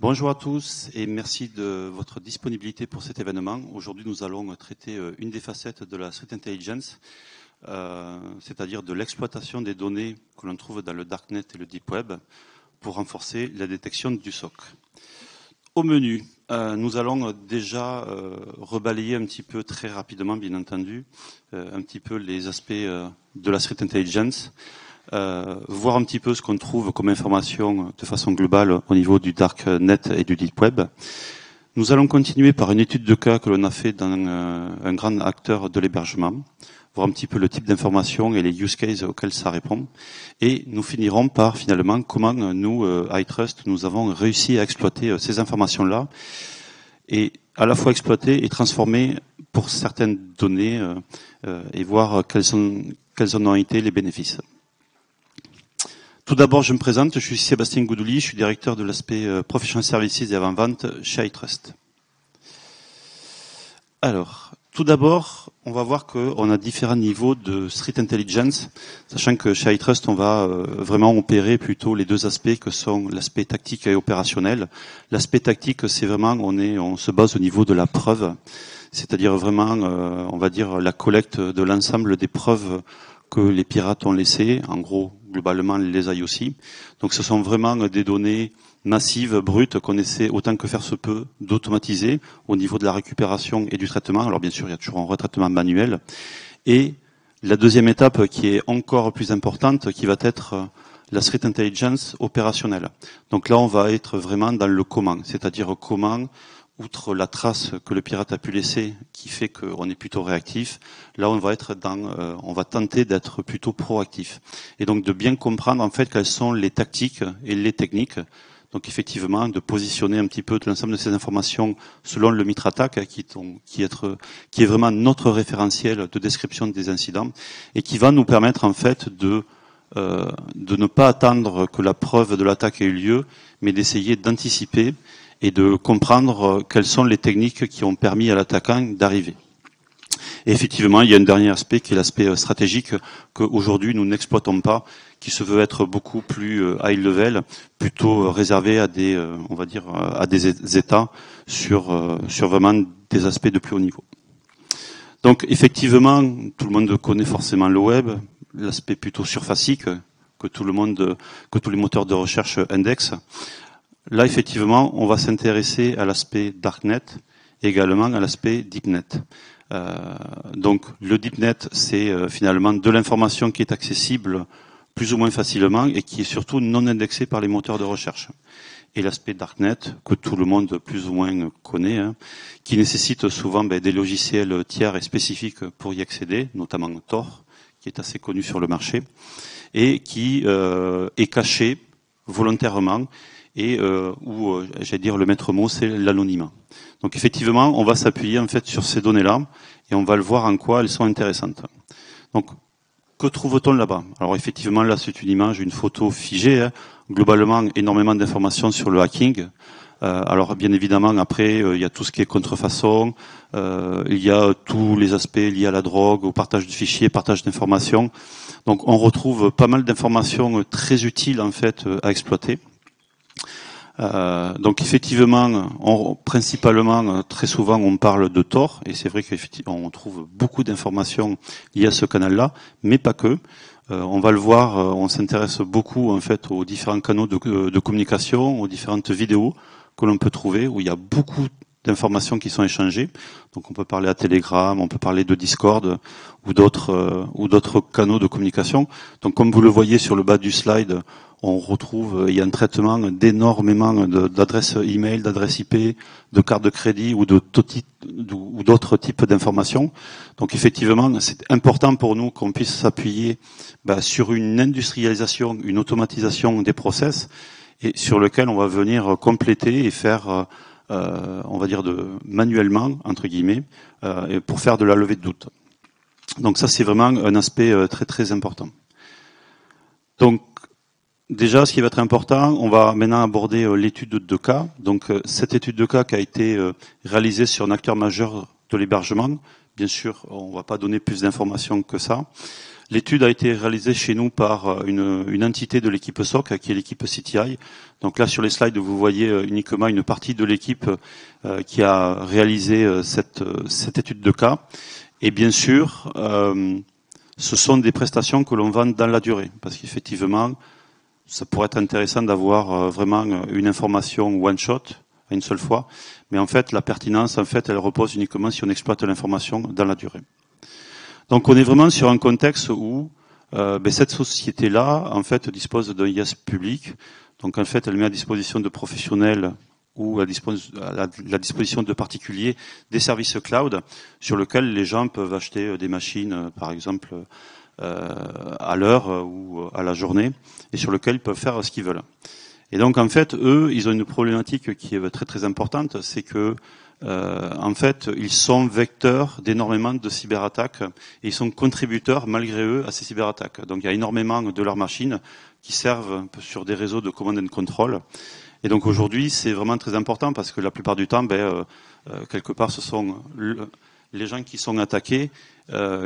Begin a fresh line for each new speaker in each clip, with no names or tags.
Bonjour à tous et merci de votre disponibilité pour cet événement. Aujourd'hui, nous allons traiter une des facettes de la Threat Intelligence, c'est-à-dire de l'exploitation des données que l'on trouve dans le Darknet et le Deep Web pour renforcer la détection du SOC. Au menu, nous allons déjà rebalayer un petit peu très rapidement, bien entendu, un petit peu les aspects de la Threat Intelligence, voir un petit peu ce qu'on trouve comme information de façon globale au niveau du Darknet et du Deep Web. Nous allons continuer par une étude de cas que l'on a fait dans un grand acteur de l'hébergement, voir un petit peu le type d'information et les use cases auxquels ça répond. Et nous finirons par finalement comment nous, iTrust, nous avons réussi à exploiter ces informations-là et à la fois exploiter et transformer pour certaines données et voir quels en ont été les bénéfices. Tout d'abord, je me présente, je suis Sébastien Goudouli, je suis directeur de l'aspect Professional Services et avant-vente chez iTrust. Alors, tout d'abord, on va voir qu'on a différents niveaux de Threat Intelligence, sachant que chez iTrust, on va vraiment opérer plutôt les deux aspects que sont l'aspect tactique et opérationnel. L'aspect tactique, c'est vraiment, on se base au niveau de la preuve, c'est-à-dire vraiment, on va dire, la collecte de l'ensemble des preuves que les pirates ont laissées, en gros, globalement les IOC. Donc ce sont vraiment des données massives, brutes, qu'on essaie autant que faire se peut d'automatiser au niveau de la récupération et du traitement. Alors bien sûr, il y a toujours un retraitement manuel. Et la deuxième étape qui est encore plus importante, qui va être la Threat Intelligence opérationnelle. Donc là, on va être vraiment dans le comment, c'est-à-dire comment, outre la trace que le pirate a pu laisser, qui fait qu'on est plutôt réactif, là on va être on va tenter d'être plutôt proactif. Et donc de bien comprendre en fait quelles sont les tactiques et les techniques. Donc effectivement de positionner un petit peu l'ensemble de ces informations selon le MITRE-ATT&CK qui est vraiment notre référentiel de description des incidents et qui va nous permettre en fait de ne pas attendre que la preuve de l'attaque ait eu lieu, mais d'essayer d'anticiper et de comprendre quelles sont les techniques qui ont permis à l'attaquant d'arriver. Et effectivement, il y a un dernier aspect qui est l'aspect stratégique qu'aujourd'hui nous n'exploitons pas, qui se veut être beaucoup plus high level, plutôt réservé à des, on va dire, à des États sur vraiment des aspects de plus haut niveau. Donc effectivement, tout le monde connaît forcément le web, l'aspect plutôt surfacique que tous les moteurs de recherche indexent. Là, effectivement, on va s'intéresser à l'aspect Darknet et également à l'aspect Deepnet. Donc, le Deepnet, c'est finalement de l'information qui est accessible plus ou moins facilement et qui est surtout non indexée par les moteurs de recherche. Et l'aspect Darknet, que tout le monde plus ou moins connaît, qui nécessite souvent des logiciels tiers et spécifiques pour y accéder, notamment Tor, qui est assez connu sur le marché, et qui est caché volontairement et où, j'allais dire, le maître mot, c'est l'anonymat. Donc effectivement, on va s'appuyer en fait sur ces données-là et on va le voir en quoi elles sont intéressantes. Donc, que trouve-t-on là-bas? Alors effectivement, là, c'est une image, une photo figée, globalement, énormément d'informations sur le hacking. Alors bien évidemment, après, il y a tout ce qui est contrefaçon, il y a tous les aspects liés à la drogue, au partage de fichiers, partage d'informations. Donc on retrouve pas mal d'informations très utiles en fait à exploiter. Donc effectivement, principalement, très souvent, on parle de Tor, et c'est vrai qu'effectivement, on trouve beaucoup d'informations liées à ce canal-là, mais pas que. On va le voir, on s'intéresse beaucoup en fait aux différents canaux de communication, aux différentes vidéos que l'on peut trouver, où il y a beaucoup d'informations qui sont échangées. Donc on peut parler à Telegram, on peut parler de Discord ou d'autres canaux de communication. Donc comme vous le voyez sur le bas du slide, on retrouve, il y a un traitement d'énormément d'adresses email, d'adresses IP, de cartes de crédit ou d'autres types d'informations. Donc effectivement, c'est important pour nous qu'on puisse s'appuyer sur une industrialisation, une automatisation des process et sur lequel on va venir compléter et faire, on va dire manuellement, entre guillemets, pour faire de la levée de doute. Donc ça, c'est vraiment un aspect très très important. Donc, déjà, ce qui va être important, on va maintenant aborder l'étude de cas. Donc, cette étude de cas qui a été réalisée sur un acteur majeur de l'hébergement. Bien sûr, on ne va pas donner plus d'informations que ça. L'étude a été réalisée chez nous par une entité de l'équipe SOC, qui est l'équipe CTI. Donc là, sur les slides, vous voyez uniquement une partie de l'équipe qui a réalisé cette étude de cas. Et bien sûr, ce sont des prestations que l'on vend dans la durée, parce qu'effectivement, ça pourrait être intéressant d'avoir vraiment une information one-shot, une seule fois, mais en fait, la pertinence, en fait, elle repose uniquement si on exploite l'information dans la durée. Donc, on est vraiment sur un contexte où cette société-là, en fait, dispose d'un IaaS public. Donc, en fait, elle met à disposition de professionnels ou à la disposition de particuliers des services cloud sur lesquels les gens peuvent acheter des machines, par exemple, à l'heure ou à la journée, et sur lesquels ils peuvent faire ce qu'ils veulent. Et donc, en fait, eux, ils ont une problématique qui est très très importante, c'est que en fait, ils sont vecteurs d'énormément de cyberattaques et ils sont contributeurs, malgré eux, à ces cyberattaques. Donc, il y a énormément de leurs machines qui servent sur des réseaux de command and control. Et donc, aujourd'hui, c'est vraiment très important parce que la plupart du temps, quelque part, ce sont les gens qui sont attaqués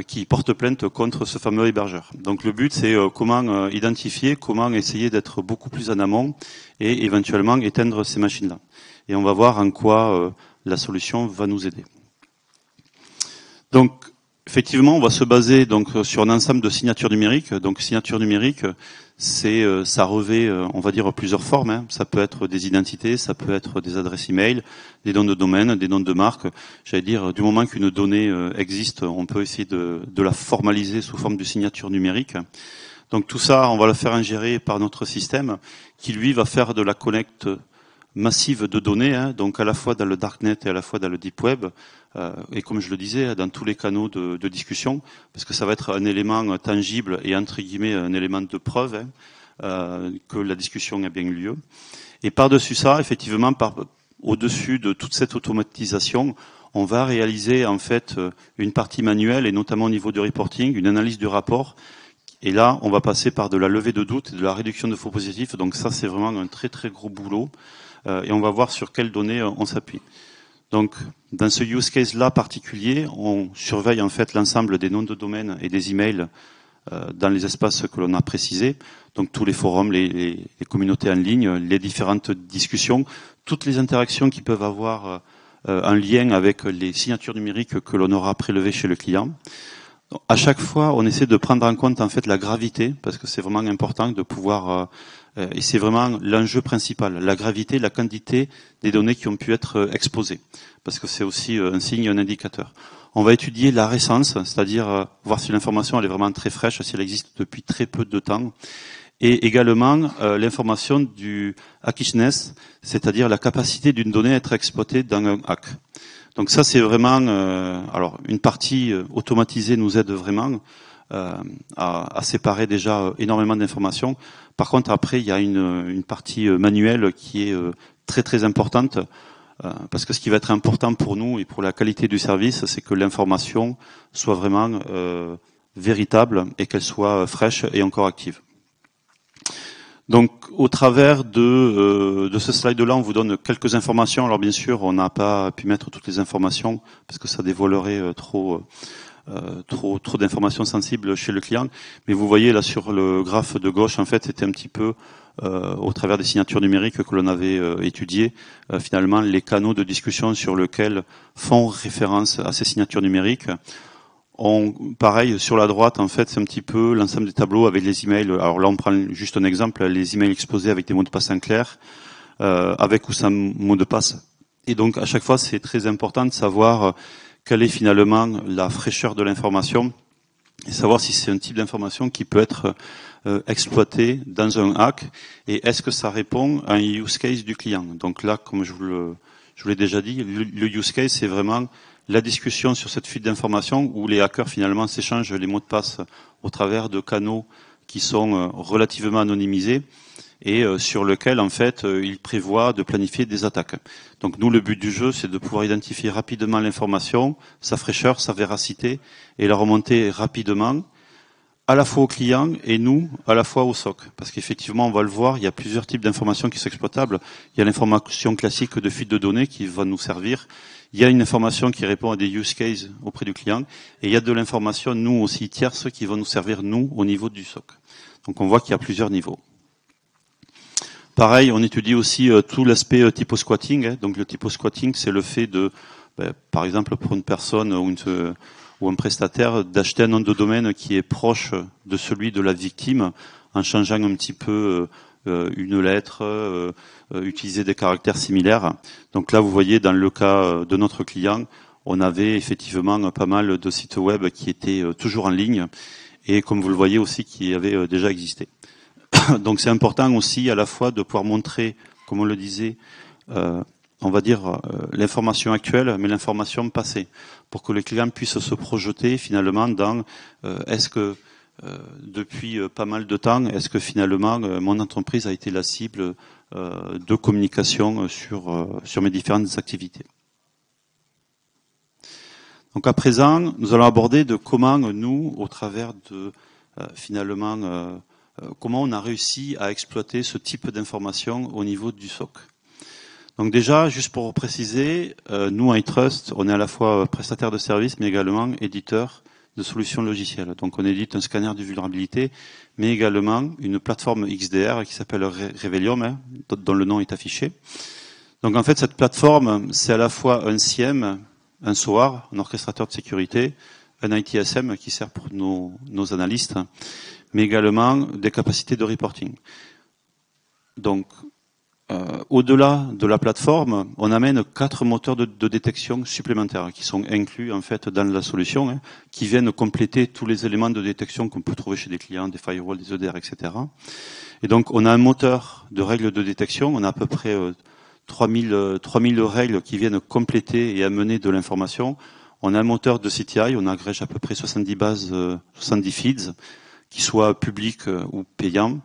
qui portent plainte contre ce fameux hébergeur. Donc, le but, c'est comment identifier, comment essayer d'être beaucoup plus en amont et éventuellement éteindre ces machines-là. Et on va voir en quoi la solution va nous aider. Donc, effectivement, on va se baser donc sur un ensemble de signatures numériques. Donc, signature numérique, ça revêt, on va dire, plusieurs formes. Hein. Ça peut être des identités, ça peut être des adresses email, des noms de domaine, des noms de marque. J'allais dire, du moment qu'une donnée existe, on peut essayer de la formaliser sous forme de signature numérique. Donc, tout ça, on va le faire ingérer par notre système, qui lui va faire de la collecte massive de données, hein, donc à la fois dans le darknet et à la fois dans le deep web, et comme je le disais, dans tous les canaux de discussion, parce que ça va être un élément tangible et entre guillemets un élément de preuve que la discussion a bien eu lieu. Et par-dessus ça, effectivement, au-dessus de toute cette automatisation, on va réaliser en fait une partie manuelle et notamment au niveau du reporting, une analyse du rapport. Et là, on va passer par de la levée de doute et de la réduction de faux positifs. Donc ça, c'est vraiment un très très gros boulot. Et on va voir sur quelles données on s'appuie. Donc, dans ce use case-là particulier, on surveille en fait l'ensemble des noms de domaine et des emails dans les espaces que l'on a précisés. Donc, tous les forums, les communautés en ligne, les différentes discussions, toutes les interactions qui peuvent avoir un lien avec les signatures numériques que l'on aura prélevées chez le client. Donc, à chaque fois, on essaie de prendre en compte en fait la gravité, parce que c'est vraiment important de pouvoir et c'est vraiment l'enjeu principal, la gravité, la quantité des données qui ont pu être exposées, parce que c'est aussi un signe, un indicateur. On va étudier la récence, c'est-à-dire voir si l'information elle est vraiment très fraîche, si elle existe depuis très peu de temps, et également l'information du hackishness, c'est-à-dire la capacité d'une donnée à être exploitée dans un hack. Donc ça, c'est vraiment, alors une partie automatisée nous aide vraiment à séparer déjà énormément d'informations. Par contre, après, il y a une partie manuelle qui est très très importante, parce que ce qui va être important pour nous et pour la qualité du service, c'est que l'information soit vraiment véritable et qu'elle soit fraîche et encore active. Donc, au travers de ce slide-là, on vous donne quelques informations. Alors, bien sûr, on n'a pas pu mettre toutes les informations parce que ça dévoilerait trop d'informations sensibles chez le client. Mais vous voyez là sur le graphe de gauche, en fait, c'était un petit peu au travers des signatures numériques que l'on avait étudiées, finalement, les canaux de discussion sur lesquels font référence à ces signatures numériques. Pareil, sur la droite, en fait, c'est un petit peu l'ensemble des tableaux avec les emails. Alors là, on prend juste un exemple, les emails exposés avec des mots de passe en clair, avec ou sans mot de passe. Et donc, à chaque fois, c'est très important de savoir quelle est finalement la fraîcheur de l'information et savoir si c'est un type d'information qui peut être exploité dans un hack et est-ce que ça répond à un use case du client. Donc là, comme je vous l'ai déjà dit, le use case, c'est vraiment la discussion sur cette fuite d'informations où les hackers finalement s'échangent les mots de passe au travers de canaux qui sont relativement anonymisés et sur lequel en fait ils prévoient de planifier des attaques. Donc nous, le but du jeu, c'est de pouvoir identifier rapidement l'information, sa fraîcheur, sa véracité et la remonter rapidement à la fois aux clients et nous, à la fois au SOC. Parce qu'effectivement, on va le voir, il y a plusieurs types d'informations qui sont exploitables. Il y a l'information classique de fuite de données qui va nous servir. Il y a une information qui répond à des use cases auprès du client. Et il y a de l'information, nous aussi, tierce, qui va nous servir, nous, au niveau du SOC. Donc on voit qu'il y a plusieurs niveaux. Pareil, on étudie aussi tout l'aspect typo squatting. Donc le typo squatting, c'est le fait de, par exemple, pour une personne ou un prestataire, d'acheter un nom de domaine qui est proche de celui de la victime, en changeant un petit peu une lettre, utiliser des caractères similaires. Donc là, vous voyez, dans le cas de notre client, on avait effectivement pas mal de sites web qui étaient toujours en ligne, et comme vous le voyez aussi, qui avaient déjà existé. Donc c'est important aussi à la fois de pouvoir montrer, comme on le disait, on va dire l'information actuelle, mais l'information passée, pour que le client puisse se projeter finalement dans est-ce que depuis pas mal de temps, est-ce que finalement mon entreprise a été la cible de communication sur mes différentes activités. Donc à présent, nous allons aborder de comment nous, au travers de finalement comment on a réussi à exploiter ce type d'information au niveau du SOC. Donc déjà, juste pour préciser, nous, à iTrust, on est à la fois prestataire de services, mais également éditeur de solutions logicielles. Donc on édite un scanner de vulnérabilité, mais également une plateforme XDR qui s'appelle Revelium, dont le nom est affiché. Donc en fait, cette plateforme, c'est à la fois un SIEM, un SOAR, un orchestrateur de sécurité, un ITSM qui sert pour nos analystes, mais également des capacités de reporting. Donc, au-delà de la plateforme, on amène 4 moteurs de détection supplémentaires qui sont inclus en fait dans la solution, qui viennent compléter tous les éléments de détection qu'on peut trouver chez des clients, des firewalls, des EDR, etc. Et donc, on a un moteur de règles de détection. On a à peu près 3000 règles qui viennent compléter et amener de l'information. On a un moteur de CTI. On agrège à peu près 70 bases, 70 feeds, qui soient publics ou payants.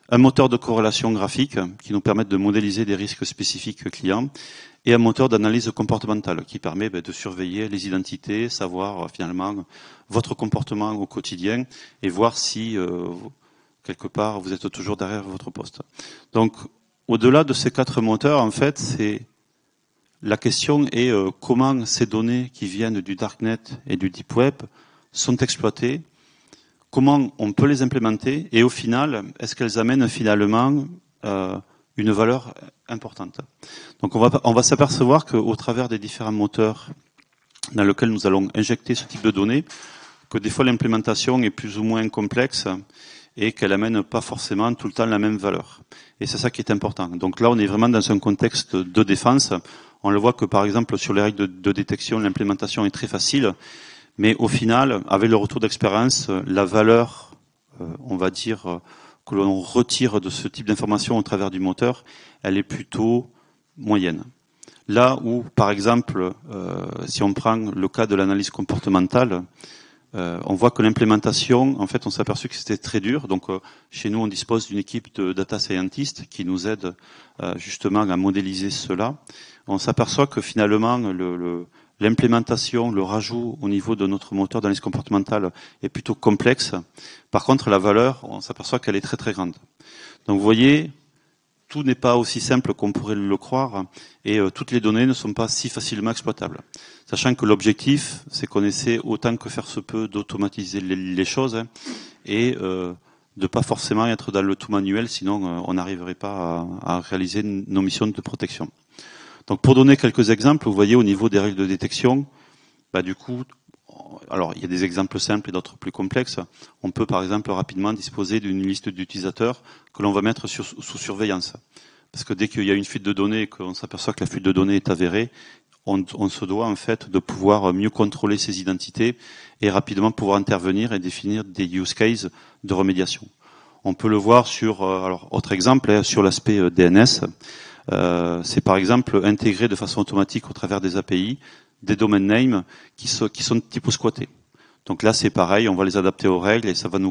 Un moteur de corrélation graphique qui nous permet de modéliser des risques spécifiques clients, et un moteur d'analyse comportementale qui permet de surveiller les identités, savoir finalement votre comportement au quotidien et voir si quelque part vous êtes toujours derrière votre poste. Donc au-delà de ces 4 moteurs, en fait, la question est comment ces données qui viennent du darknet et du deep web sont exploitées, comment on peut les implémenter, et au final, est-ce qu'elles amènent finalement une valeur importante. Donc on va s'apercevoir qu'au travers des différents moteurs dans lesquels nous allons injecter ce type de données, que des fois l'implémentation est plus ou moins complexe et qu'elle amène pas forcément tout le temps la même valeur. Et c'est ça qui est important. Donc là, on est vraiment dans un contexte de défense. On le voit que par exemple sur les règles de détection, l'implémentation est très facile. Mais au final, avec le retour d'expérience, la valeur, on va dire, que l'on retire de ce type d'information au travers du moteur, elle est plutôt moyenne. Là où, par exemple, si on prend le cas de l'analyse comportementale, on voit que l'implémentation, en fait, on s'est aperçu que c'était très dur. Donc, chez nous, on dispose d'une équipe de data scientists qui nous aide justement à modéliser cela. On s'aperçoit que finalement, l'implémentation, le rajout au niveau de notre moteur d'analyse comportementale est plutôt complexe. Par contre, la valeur, on s'aperçoit qu'elle est très très grande. Donc vous voyez, tout n'est pas aussi simple qu'on pourrait le croire, et toutes les données ne sont pas si facilement exploitables. Sachant que l'objectif, c'est qu'on essaie autant que faire se peut d'automatiser les choses, et de pas forcément être dans le tout manuel, sinon on n'arriverait pas à réaliser nos missions de protection. Donc pour donner quelques exemples, vous voyez au niveau des règles de détection, du coup, alors il y a des exemples simples et d'autres plus complexes. On peut par exemple rapidement disposer d'une liste d'utilisateurs que l'on va mettre sous surveillance. Parce que dès qu'il y a une fuite de données et qu'on s'aperçoit que la fuite de données est avérée, on se doit en fait de pouvoir mieux contrôler ces identités et rapidement pouvoir intervenir et définir des use cases de remédiation. On peut le voir sur, alors autre exemple, sur l'aspect DNS. C'est par exemple intégrer de façon automatique au travers des API des domain names qui sont typo squattés. Donc là c'est pareil, on va les adapter aux règles et ça va nous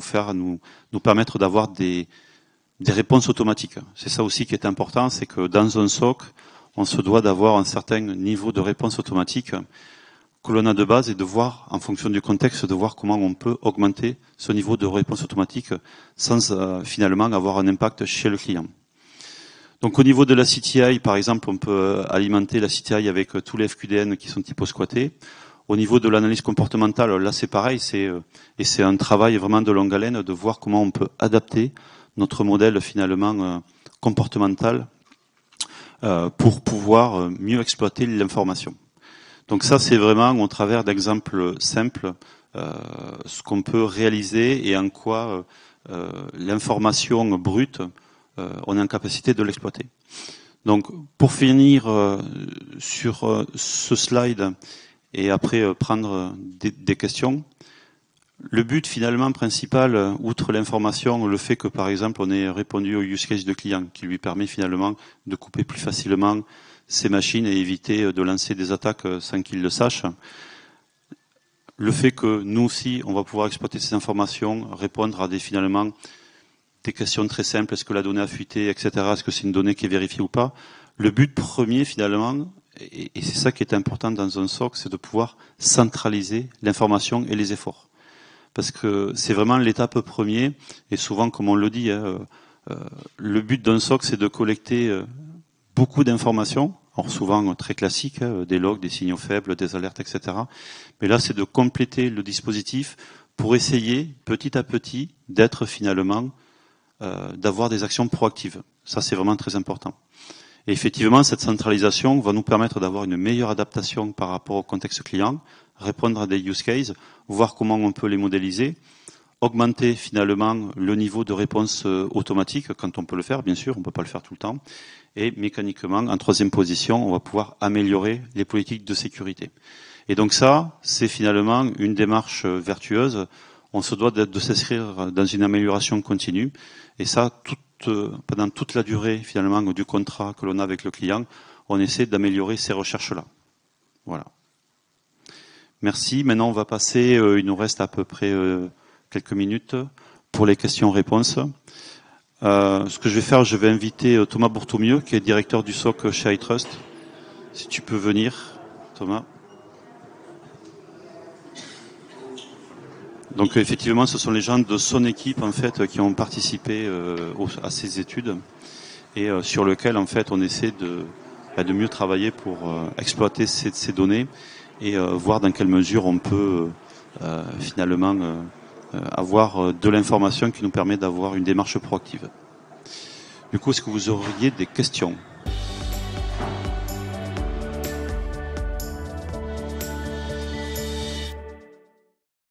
permettre d'avoir des réponses automatiques. C'est ça aussi qui est important, c'est que dans un SOC, on se doit d'avoir un certain niveau de réponse automatique que l'on a de base et de voir, en fonction du contexte, de voir comment on peut augmenter ce niveau de réponse automatique sans finalement avoir un impact chez le client. Donc au niveau de la CTI, par exemple, on peut alimenter la CTI avec tous les FQDN qui sont typo squattés. Au niveau de l'analyse comportementale, là c'est pareil, c'est un travail vraiment de longue haleine de voir comment on peut adapter notre modèle finalement comportemental pour pouvoir mieux exploiter l'information. Donc ça c'est vraiment au travers d'exemples simples ce qu'on peut réaliser et en quoi l'information brute on est en capacité de l'exploiter. Donc pour finir sur ce slide et après prendre des questions. Le but finalement principal, outre l'information, le fait que par exemple on ait répondu au use case de client qui lui permet finalement de couper plus facilement ses machines et éviter de lancer des attaques sans qu'il le sache. Le fait que nous aussi on va pouvoir exploiter ces informations, répondre à finalement des questions très simples, est-ce que la donnée a fuité, etc. Est-ce que c'est une donnée qui est vérifiée ou pas. Le but premier finalement, et c'est ça qui est important dans un SOC, c'est de pouvoir centraliser l'information et les efforts. Parce que c'est vraiment l'étape première, et souvent, comme on le dit, le but d'un SOC, c'est de collecter beaucoup d'informations, alors souvent très classiques, des logs, des signaux faibles, des alertes, etc. Mais là, c'est de compléter le dispositif pour essayer, petit à petit, d'être finalement, d'avoir des actions proactives. Ça, c'est vraiment très important. Et effectivement, cette centralisation va nous permettre d'avoir une meilleure adaptation par rapport au contexte client, répondre à des use cases, voir comment on peut les modéliser, augmenter finalement le niveau de réponse automatique quand on peut le faire, bien sûr, on ne peut pas le faire tout le temps, et mécaniquement, en troisième position, on va pouvoir améliorer les politiques de sécurité. Et donc ça, c'est finalement une démarche vertueuse. On se doit de s'inscrire dans une amélioration continue, et ça, pendant toute la durée finalement du contrat que l'on a avec le client, on essaie d'améliorer ces recherches-là. Voilà. Merci. Maintenant, on va passer, il nous reste à peu près quelques minutes pour les questions-réponses. Ce que je vais faire, je vais inviter Thomas Bourtomieux, qui est directeur du SOC chez iTrust. Si tu peux venir, Thomas. Donc effectivement, ce sont les gens de son équipe en fait qui ont participé à ces études et sur lequel en fait on essaie de mieux travailler pour exploiter ces données et voir dans quelle mesure on peut finalement avoir de l'information qui nous permet d'avoir une démarche proactive. Du coup, est-ce que vous auriez des questions ?